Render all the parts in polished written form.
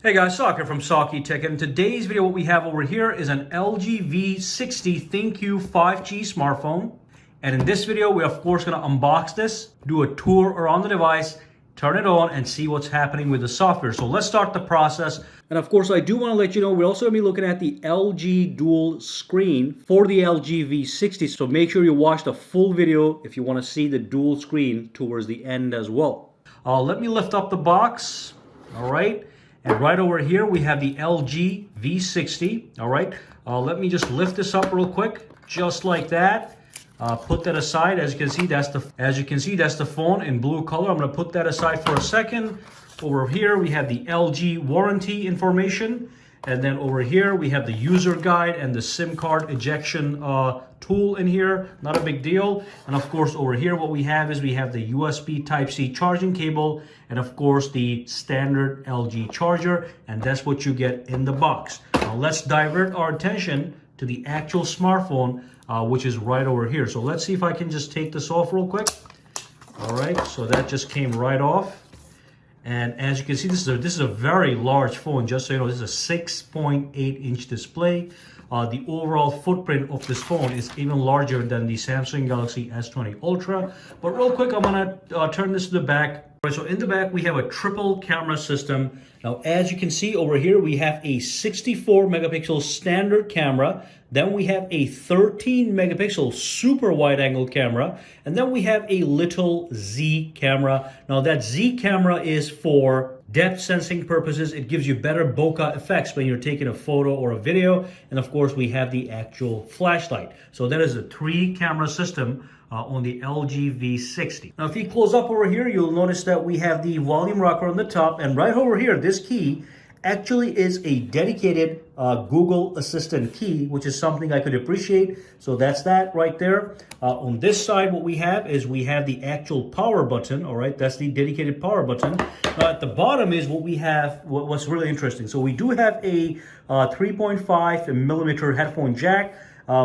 Hey guys, Soccer from SAKITECH, and in today's video what we have over here is an LG V60 ThinQ 5G smartphone. And in this video we're of course going to unbox this, do a tour around the device, turn it on and see what's happening with the software. So let's start the process. And of course I do want to let you know we're also going to be looking at the LG dual screen for the LG V60. So make sure you watch the full video if you want to see the dual screen towards the end as well. Let me lift up the box. All right. And right over here, we have the LG V60, all right? Let me just lift this up real quick, just like that. Put that aside. As you can see, that's the phone in blue color. I'm gonna put that aside for a second. Over here, we have the LG warranty information. And then over here, we have the user guide and the SIM card ejection tool in here. Not a big deal. And of course, over here, what we have is we have the USB Type-C charging cable and of course the standard LG charger. And that's what you get in the box. Now let's divert our attention to the actual smartphone, which is right over here. So let's see if I can just take this off real quick. All right, so that just came right off. And as you can see, this is a very large phone. Just so you know, this is a 6.8-inch display. The overall footprint of this phone is even larger than the Samsung Galaxy S20 Ultra. But real quick, I'm gonna turn this to the back. All right, so in the back, we have a triple camera system. Now, as you can see over here, we have a 64 megapixel standard camera. Then we have a 13 megapixel super wide angle camera. And then we have a little Z camera. Now that Z camera is for depth sensing purposes. It gives you better bokeh effects when you're taking a photo or a video. And of course, we have the actual flashlight. So that is a 3-camera system on the LG V60. Now, if you close up over here, you'll notice that we have the volume rocker on the top. And right over here, this key actually is a dedicated Google Assistant key, which is something I could appreciate. So that's that right there. On this side, what we have is we have the actual power button. All right, that's the dedicated power button. At the bottom is what we have, what's really interesting. So we do have a 3.5 millimeter headphone jack.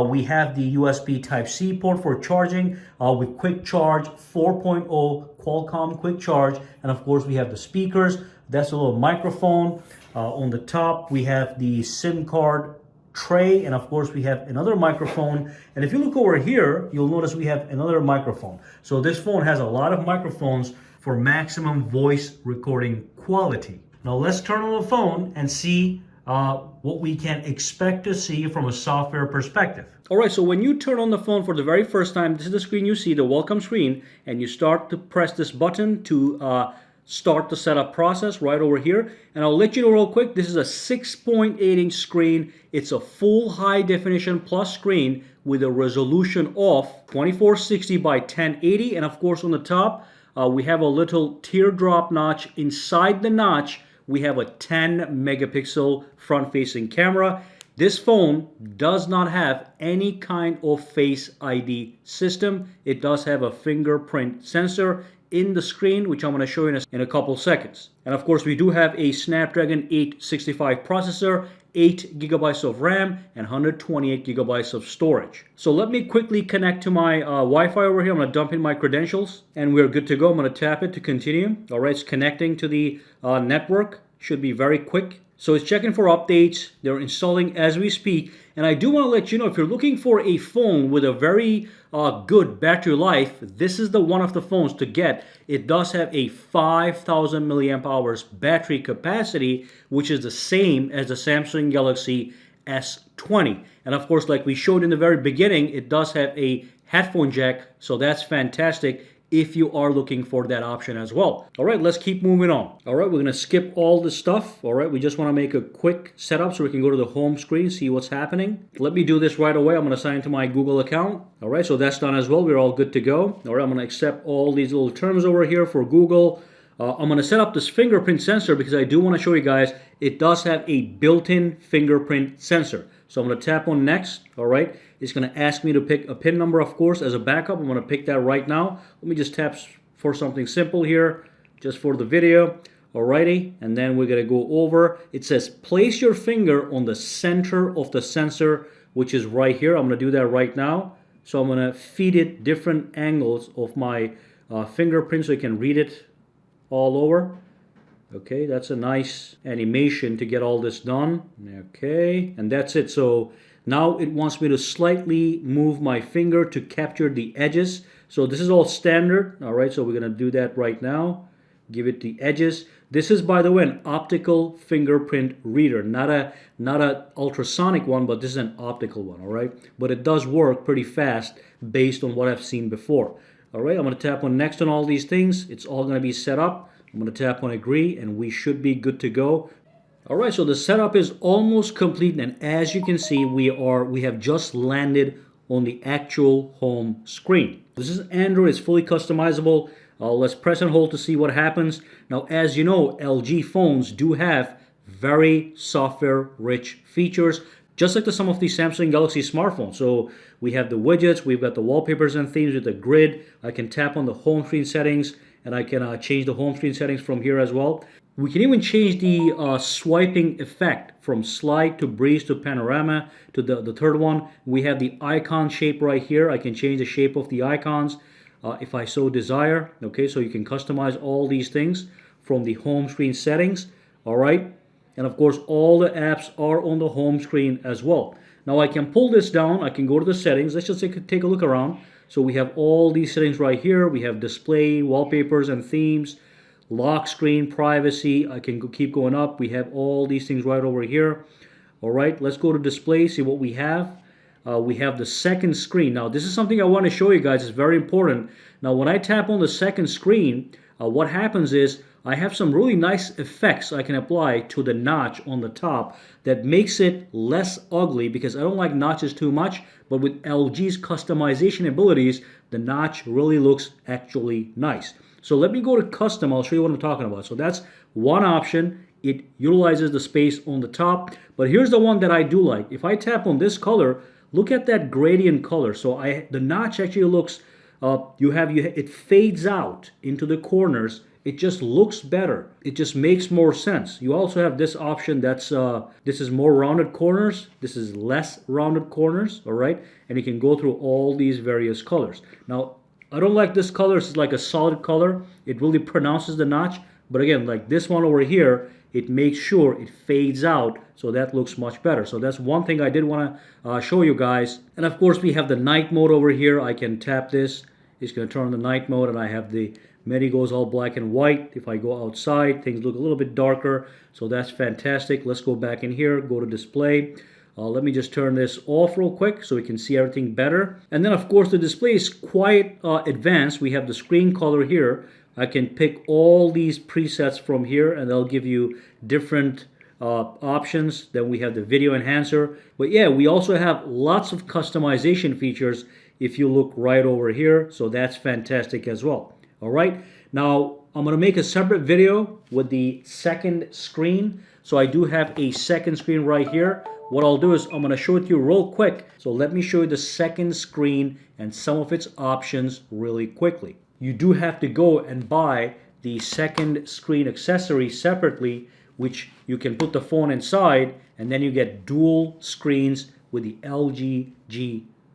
We have the USB Type-C port for charging with quick charge 4.0 Qualcomm quick charge. And of course, we have the speakers. That's a little microphone. On the top, we have the SIM card tray. And of course, we have another microphone. And if you look over here, you'll notice we have another microphone. So this phone has a lot of microphones for maximum voice recording quality. Now let's turn on the phone and see what we can expect to see from a software perspective. All right, so when you turn on the phone for the very first time, this is the screen you see, the welcome screen, and you start to press this button to start the setup process right over here. And I'll let you know real quick, this is a 6.8-inch screen. It's a full high definition plus screen with a resolution of 2460 by 1080. And of course on the top, we have a little teardrop notch. Inside the notch, we have a 10 megapixel front-facing camera. This phone does not have any kind of Face ID system. It does have a fingerprint sensor in the screen, which I'm going to show you in a couple seconds. And of course, we do have a Snapdragon 865 processor, 8 gigabytes of RAM, and 128 gigabytes of storage. So let me quickly connect to my Wi-Fi over here. I'm going to dump in my credentials, and we're good to go. I'm going to tap it to continue. All right, it's connecting to the network. Should be very quick. So it's checking for updates. They're installing as we speak. And I do want to let you know, if you're looking for a phone with a very good battery life, this is the one of the phones to get. It does have a 5,000 milliamp hours battery capacity, which is the same as the Samsung Galaxy S20. And of course, like we showed in the very beginning, it does have a headphone jack. So that's fantastic if you are looking for that option as well. All right, let's keep moving on. All right, we're gonna skip all this stuff. All right, we just wanna make a quick setup so we can go to the home screen, see what's happening. Let me do this right away. I'm gonna sign into my Google account. All right, so that's done as well. We're all good to go. All right, I'm gonna accept all these little terms over here for Google. I'm gonna set up this fingerprint sensor because I do wanna show you guys, it does have a built-in fingerprint sensor. So I'm gonna tap on next, all right? It's gonna ask me to pick a PIN number, of course, as a backup. I'm gonna pick that right now. Let me just tap for something simple here, just for the video. Alrighty, and then we're gonna go over. It says place your finger on the center of the sensor, which is right here. I'm gonna do that right now. So I'm gonna feed it different angles of my fingerprint so you can read it all over. Okay, that's a nice animation to get all this done. Okay, and that's it. So now it wants me to slightly move my finger to capture the edges. So this is all standard. All right, so we're gonna do that right now. Give it the edges. This is, by the way, an optical fingerprint reader, not a ultrasonic one, but this is an optical one. All right, but it does work pretty fast based on what I've seen before. All right, I'm gonna tap on next on all these things. It's all gonna be set up. I'm going to tap on agree and we should be good to go. All right, so the setup is almost complete, and as you can see, we have just landed on the actual home screen. This is Android, it's fully customizable. Let's press and hold to see what happens. Now, as you know, LG phones do have very software rich features, just like some of the Samsung Galaxy smartphones. So we have the widgets, we've got the wallpapers and themes with the grid. I can tap on the home screen settings, and I can change the home screen settings from here as well. We can even change the swiping effect from slide to breeze to panorama to the third one. We have the icon shape right here. I can change the shape of the icons if I so desire. Okay, so you can customize all these things from the home screen settings. All right, and of course all the apps are on the home screen as well. Now I can pull this down. I can go to the settings. Let's just take a look around. So we have all these settings right here. We have display, wallpapers and themes, lock screen, privacy. I can keep going up. We have all these things right over here. All right, let's go to display, see what we have. We have the second screen. Now, this is something I want to show you guys. It's very important. Now, when I tap on the second screen, what happens is I have some really nice effects I can apply to the notch on the top that makes it less ugly, because I don't like notches too much, but with LG's customization abilities, the notch really looks actually nice. So let me go to custom. I'll show you what I'm talking about. So that's one option. It utilizes the space on the top, but here's the one that I do like. If I tap on this color, look at that gradient color. So the notch actually looks, it fades out into the corners. It just looks better. It just makes more sense. You also have this option that's, this is more rounded corners. This is less rounded corners, all right? And you can go through all these various colors. Now, I don't like this color. It's like a solid color. It really pronounces the notch. But again, like this one over here, it makes sure it fades out, so that looks much better. So that's one thing I did want to show you guys. And of course, we have the night mode over here. I can tap this. It's going to turn on the night mode, and I have the MIDI goes all black and white. If I go outside, things look a little bit darker, so that's fantastic. Let's go back in here, go to display. Let me just turn this off real quick so we can see everything better. And then of course the display is quite advanced. We have the screen color here. I can pick all these presets from here, and they'll give you different options. Then we have the video enhancer. But yeah, we also have lots of customization features if you look right over here. So that's fantastic as well. All right, now I'm going to make a separate video with the second screen. So I do have a second screen right here. What I'll do is I'm going to show it to you real quick. So let me show you the second screen and some of its options really quickly. You do have to go and buy the second screen accessory separately, which you can put the phone inside, and then you get dual screens with the LG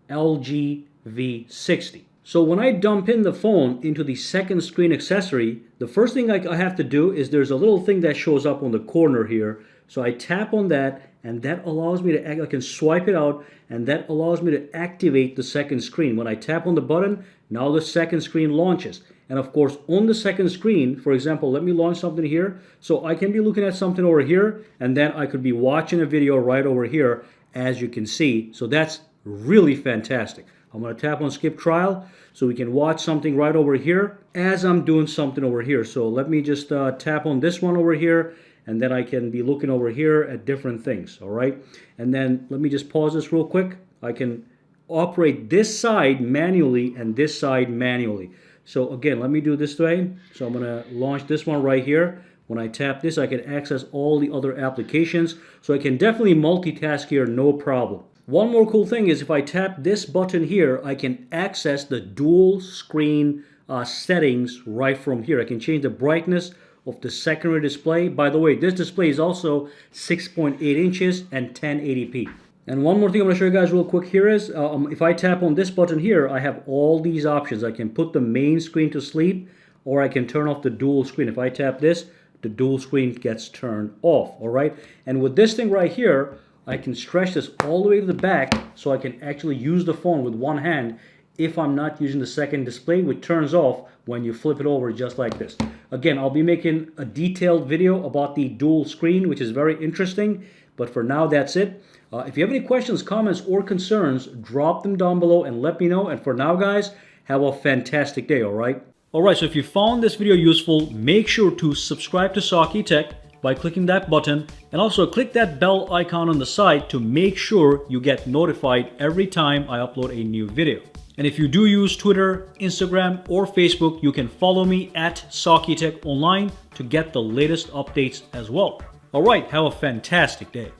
V60. So when I dump in the phone into the second screen accessory, the first thing I have to do is there's a little thing that shows up on the corner here. So I tap on that, and that allows me to, I can swipe it out, and that allows me to activate the second screen. When I tap on the button, now the second screen launches. And of course, on the second screen, for example, let me launch something here. So I can be looking at something over here, and then I could be watching a video right over here, as you can see. So that's really fantastic. I'm going to tap on skip trial so we can watch something right over here as I'm doing something over here. So let me just tap on this one over here, and then I can be looking over here at different things, all right? And then let me just pause this real quick. I can operate this side manually and this side manually. So again, let me do this way. So I'm going to launch this one right here. When I tap this, I can access all the other applications. So I can definitely multitask here, no problem. One more cool thing is if I tap this button here, I can access the dual screen settings right from here. I can change the brightness of the secondary display. By the way, this display is also 6.8 inches and 1080p. And one more thing I'm going to show you guys real quick here is if I tap on this button here, I have all these options. I can put the main screen to sleep, or I can turn off the dual screen. If I tap this, the dual screen gets turned off, all right? And with this thing right here, I can stretch this all the way to the back so I can actually use the phone with one hand if I'm not using the second display, which turns off when you flip it over just like this. Again, I'll be making a detailed video about the dual screen, which is very interesting, but for now, that's it. If you have any questions, comments, or concerns, drop them down below and let me know. And for now, guys, have a fantastic day, all right? All right, so if you found this video useful, make sure to subscribe to SAKITECH by clicking that button, and also click that bell icon on the side to make sure you get notified every time I upload a new video. And if you do use Twitter, Instagram, or Facebook, you can follow me at SAKITECH Online to get the latest updates as well. All right, have a fantastic day.